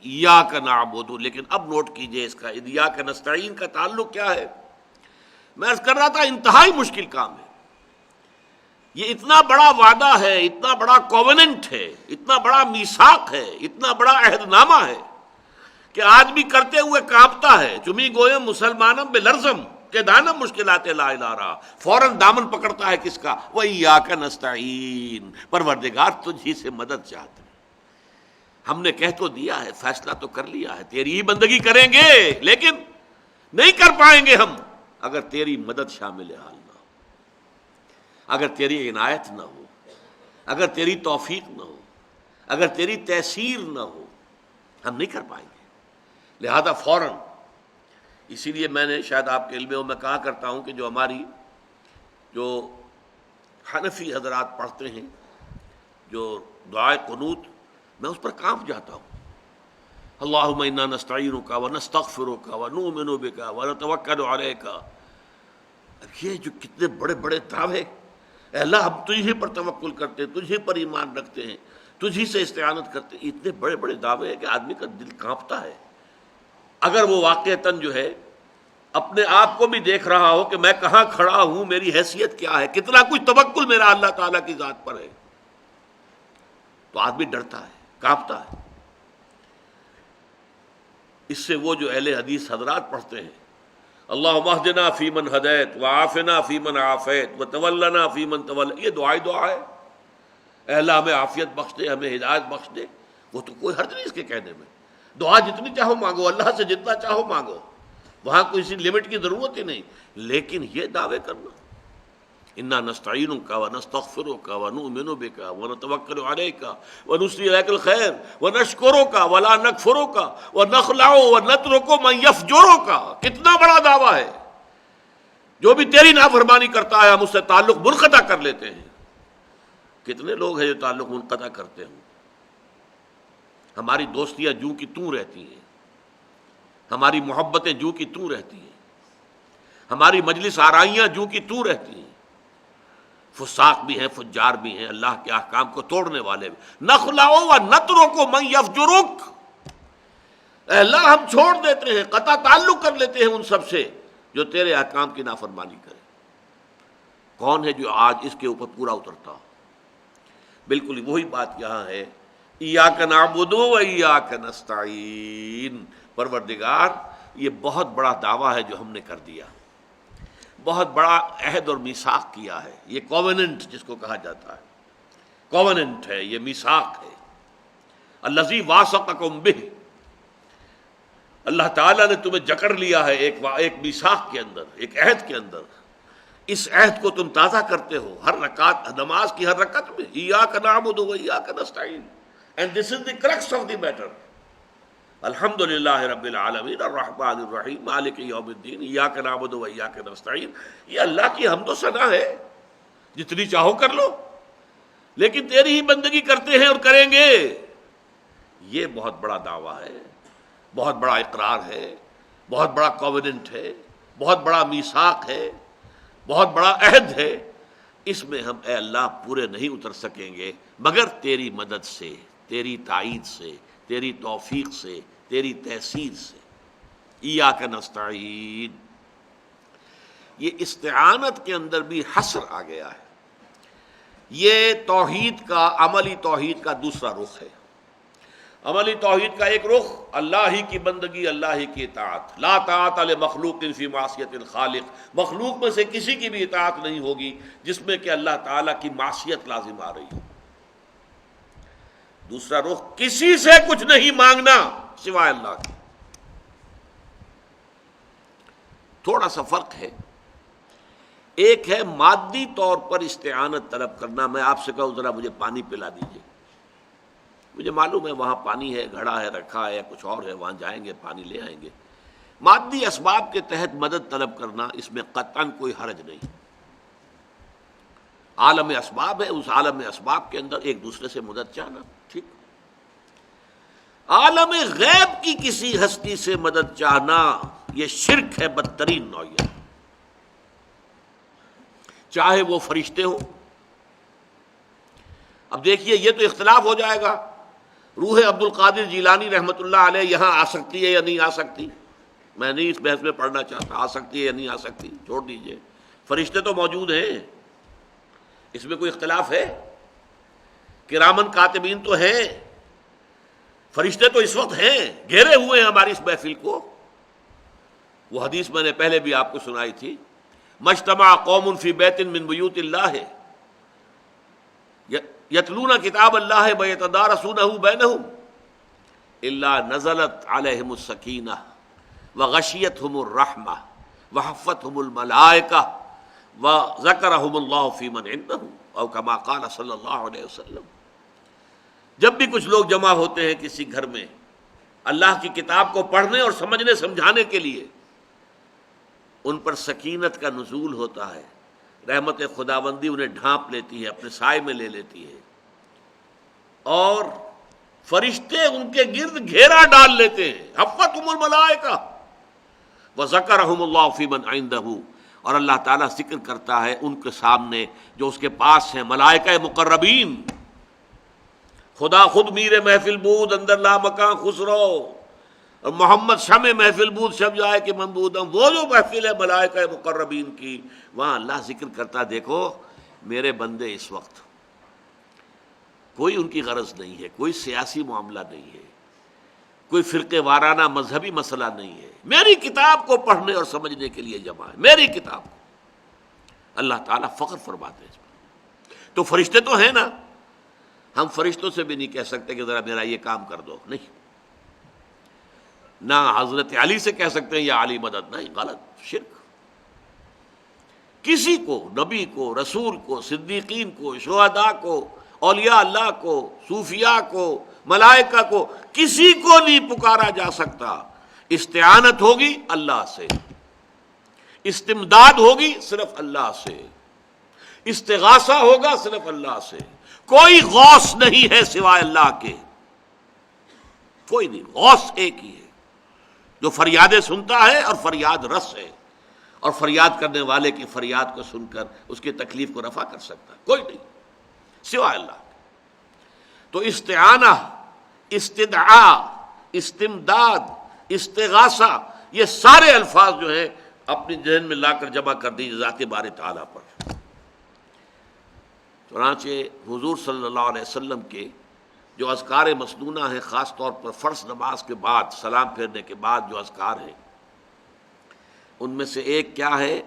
ایاک نعبد، لیکن اب نوٹ کیجئے اس کا ایاک نستعین کا تعلق کیا ہے. میں عرض کر رہا تھا انتہائی مشکل کام ہے. یہ اتنا بڑا وعدہ ہے، اتنا بڑا کووننٹ ہے، اتنا بڑا میثاق ہے، اتنا بڑا عہد نامہ ہے کہ آدمی کرتے ہوئے کانپتا ہے. چمی گویم مسلمانم بلرزم کہ دانم مشکلات لا الہ رہا، فوراً دامن پکڑتا ہے کس کا؟ وَإِيَّاكَ نَسْتَعِينُ، پروردگار تجھ ہی سے مدد چاہتے ہیں. ہم نے کہہ تو دیا ہے، فیصلہ تو کر لیا ہے، تیری ہی بندگی کریں گے، لیکن نہیں کر پائیں گے ہم اگر تیری مدد شامل حال نہ ہو، اگر تیری عنایت نہ ہو، اگر تیری توفیق نہ ہو، اگر تیری تیسیر نہ ہو، ہم نہیں کر پائیں گے. لہذا فوراً، اسی لیے میں نے شاید آپ کے علم میں کہا کرتا ہوں کہ جو حنفی حضرات پڑھتے ہیں جو دعائے قنوت، میں اس پر کانپ جاتا ہوں. اللہم انا نستعینک ونستغفرک ونؤمن بک ونتوکل علیک. یہ جو کتنے بڑے بڑے دعوے، اے اللہ ہم تجھے پر توکل کرتے ہیں، تجھے پر ایمان رکھتے ہیں، تجھی سے استعانت کرتے ہیں. اتنے بڑے بڑے دعوے ہیں کہ آدمی کا دل کانپتا ہے اگر وہ واقعتاً جو ہے اپنے آپ کو بھی دیکھ رہا ہو کہ میں کہاں کھڑا ہوں، میری حیثیت کیا ہے، کتنا کچھ توکل میرا اللہ تعالیٰ کی ذات پر ہے. تو آدمی ڈرتا ہے، کانپتا ہے. اس سے وہ جو اہل حدیث حضرات پڑھتے ہیں اللہم اہدنا فیمن ہدیت وعافنا فیمن عافیت وتولنا فیمن تولیت، یہ دعا ہے. اے اللہ ہمیں عافیت بخش دے، ہمیں ہدایت بخش دے. وہ تو کوئی حرج نہیں اس کے کہنے میں. دعا جتنی چاہو مانگو، اللہ سے جتنا چاہو مانگو، وہاں کوئی سی لمٹ کی ضرورت ہی نہیں. لیکن یہ دعوے کرنا انا نستعینک ونستغفرک ونؤمن بک ونتوکل علیک ونثنی علیک الخیر ونشکرک ولا نکفرک ونخلع ونترک من یفجرک، کتنا بڑا دعویٰ ہے. جو بھی تیری نافرمانی کرتا ہے ہم اس سے تعلق منقطع کر لیتے ہیں. کتنے لوگ ہیں جو تعلق منقطع کرتے ہیں؟ ہماری دوستیاں جوں کی توں رہتی ہیں، ہماری محبتیں جوں کی توں رہتی ہیں، ہماری مجلس آرائیاں جوں کی توں رہتی ہیں. فساق بھی ہیں، فجار بھی ہیں، اللہ کے احکام کو توڑنے والے بھی. نخلع ونترک من یفجرک، اے اللہ ہم چھوڑ دیتے ہیں، قطع تعلق کر لیتے ہیں ان سب سے جو تیرے احکام کی نافرمانی کرے. کون ہے جو آج اس کے اوپر پورا اترتا ہو؟ بالکل وہی بات یہاں ہے، ایاک نعبد و ایاک نستعین. پروردگار یہ بہت بڑا دعویٰ ہے جو ہم نے کر دیا، بہت بڑا عہد اور میثاق کیا ہے. یہ کووننٹ جس کو کہا جاتا ہے، کووننٹ ہے، یہ میثاق ہے. الذی واثقکم بہ، اللہ تعالیٰ نے تمہیں جکڑ لیا ہے ایک میثاق کے اندر، ایک عہد کے اندر. اس عہد کو تم تازہ کرتے ہو ہر رکعت، نماز کی ہر رکعت میں. ایاک نعبد و ایاک نستعین، and this is the crux of the matter. الحمد للہ رب العالمین الرحمن الرحیم مالک یوم الدین ایاک نعبد و ایاک نستعین. یہ اللہ کی حمد و ثنا ہے، جتنی چاہو کر لو، لیکن تیری ہی بندگی کرتے ہیں اور کریں گے. یہ بہت بڑا دعویٰ ہے، بہت بڑا اقرار ہے، بہت بڑا کووننٹ ہے، بہت بڑا میثاق ہے، بہت بڑا عہد ہے. اس میں ہم اے اللہ پورے نہیں اتر سکیں گے مگر تیری مدد سے، تیری تائید سے، تیری توفیق سے، تیری تحصیل سے. ایاک نستعین، یہ استعانت کے اندر بھی حصر آ گیا ہے. یہ توحید کا، عملی توحید کا دوسرا رخ ہے. عملی توحید کا ایک رخ اللہ ہی کی بندگی، اللہ ہی کی اطاعت. لا طاعت لمخلوق فی معصیت الخالق، مخلوق میں سے کسی کی بھی اطاعت نہیں ہوگی جس میں کہ اللہ تعالیٰ کی معصیت لازم آ رہی ہو. دوسرا رخ کسی سے کچھ نہیں مانگنا سوائے اللہ کے. تھوڑا سا فرق ہے. ایک ہے مادی طور پر استعانت طلب کرنا. میں آپ سے کہوں ذرا مجھے پانی پلا دیجیے، مجھے معلوم ہے وہاں پانی ہے، گھڑا ہے، رکھا ہے، یا کچھ اور ہے، وہاں جائیں گے پانی لے آئیں گے. مادی اسباب کے تحت مدد طلب کرنا، اس میں قطعاً کوئی حرج نہیں. عالم اسباب ہے، اس عالم اسباب کے اندر ایک دوسرے سے مدد چاہنا ٹھیک. عالم غیب کی کسی ہستی سے مدد چاہنا یہ شرک ہے بدترین نوعیت. چاہے وہ فرشتے ہوں. اب دیکھیے یہ تو اختلاف ہو جائے گا. روح عبد القادر جیلانی رحمۃ اللہ علیہ یہاں آ سکتی ہے یا نہیں آ سکتی؟ میں نہیں اس بحث میں پڑھنا چاہتا، آ سکتی ہے یا نہیں آ سکتی، چھوڑ دیجئے۔ فرشتے تو موجود ہیں، اس میں کوئی اختلاف ہے؟ کرامن کاتبین تو ہیں، فرشتے تو اس وقت ہیں، گھیرے ہوئے ہیں ہماری اس محفل کو۔ وہ حدیث میں نے پہلے بھی آپ کو سنائی تھی، مجتمع قوم فی بیت من بیوت اللہ یتلون کتاب اللہ ویتدارسونہ بینہم الا نزلت علیہم السکینہ وغشیتہم الرحمہ وحفتہم الملائکہ وذکرہم اللہ فی من عندہ او کما قال صلی اللہ علیہ وسلم۔ جب بھی کچھ لوگ جمع ہوتے ہیں کسی گھر میں اللہ کی کتاب کو پڑھنے اور سمجھنے سمجھانے کے لیے، ان پر سکینت کا نزول ہوتا ہے، رحمت خداوندی انہیں ڈھانپ لیتی ہے، اپنے سائے میں لے لیتی ہے، اور فرشتے ان کے گرد گھیرا ڈال لیتے ہیں۔ حفتہم الملائکہ وذکرہم اللہ فی من عندہ، اور اللہ تعالیٰ ذکر کرتا ہے ان کے سامنے جو اس کے پاس ہیں، ملائکہ مقربین۔ خدا خود میر محفل بود اندر لا مکان خسرو، اور محمد شمع محفل بود شب جائے کہ منبودم، وہ جو محفل ہے ملائکہ مقربین کی، وہاں اللہ ذکر کرتا، دیکھو میرے بندے اس وقت کوئی ان کی غرض نہیں ہے، کوئی سیاسی معاملہ نہیں ہے، کوئی فرقے وارانہ مذہبی مسئلہ نہیں ہے، میری کتاب کو پڑھنے اور سمجھنے کے لیے جمع ہے، میری کتاب کو۔ اللہ تعالیٰ فخر فرماتے ہیں اس پر۔ تو فرشتے تو ہیں نا، ہم فرشتوں سے بھی نہیں کہہ سکتے کہ ذرا میرا یہ کام کر دو، نہیں۔ نہ حضرت علی سے کہہ سکتے ہیں یا علی مدد، نہیں، غلط، شرک۔ کسی کو، نبی کو، رسول کو، صدیقین کو، شہداء کو، اولیاء اللہ کو، صوفیاء کو، ملائکہ کو، کسی کو نہیں پکارا جا سکتا۔ استعانت ہوگی اللہ سے، استمداد ہوگی صرف اللہ سے، استغاثہ ہوگا صرف اللہ سے۔ کوئی غوث نہیں ہے سوائے اللہ کے، کوئی نہیں، غوث ایک ہی ہے جو فریادیں سنتا ہے اور فریاد رس ہے، اور فریاد کرنے والے کی فریاد کو سن کر اس کی تکلیف کو رفع کر سکتا ہے، کوئی نہیں سوائے اللہ کے۔ تو استعانہ، استدعاء، استمداد، استغاثہ، یہ سارے الفاظ جو ہیں اپنی ذہن میں لا کر جمع کر دیجیے ذات باری تعالیٰ پر۔ چنانچہ حضور صلی اللہ علیہ وسلم کے جو اذکار مسنونہ ہیں، خاص طور پر فرض نماز کے بعد، سلام پھیرنے کے بعد جو اذکار ہیں، ان میں سے ایک کیا ہے؟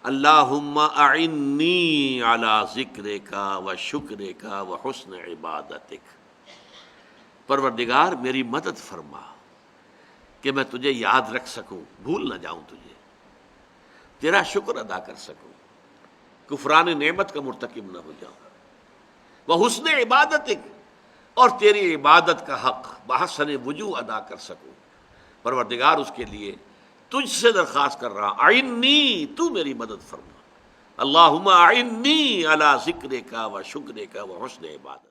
اللہم اعنی علی ذکرک و شکرک و حسن عبادتک۔ پروردگار میری مدد فرما کہ میں تجھے یاد رکھ سکوں، بھول نہ جاؤں تجھے، تیرا شکر ادا کر سکوں، کفران نعمت کا مرتکب نہ ہو جاؤں، وہ حسن عبادتک، اور تیری عبادت کا حق بحسن وجوہ ادا کر سکوں۔ پروردگار اس کے لیے تجھ سے درخواست کر رہا، اعنی، تو میری مدد فرما، اللہم اعنی علی ذکرک و شکرک و حسن عبادت۔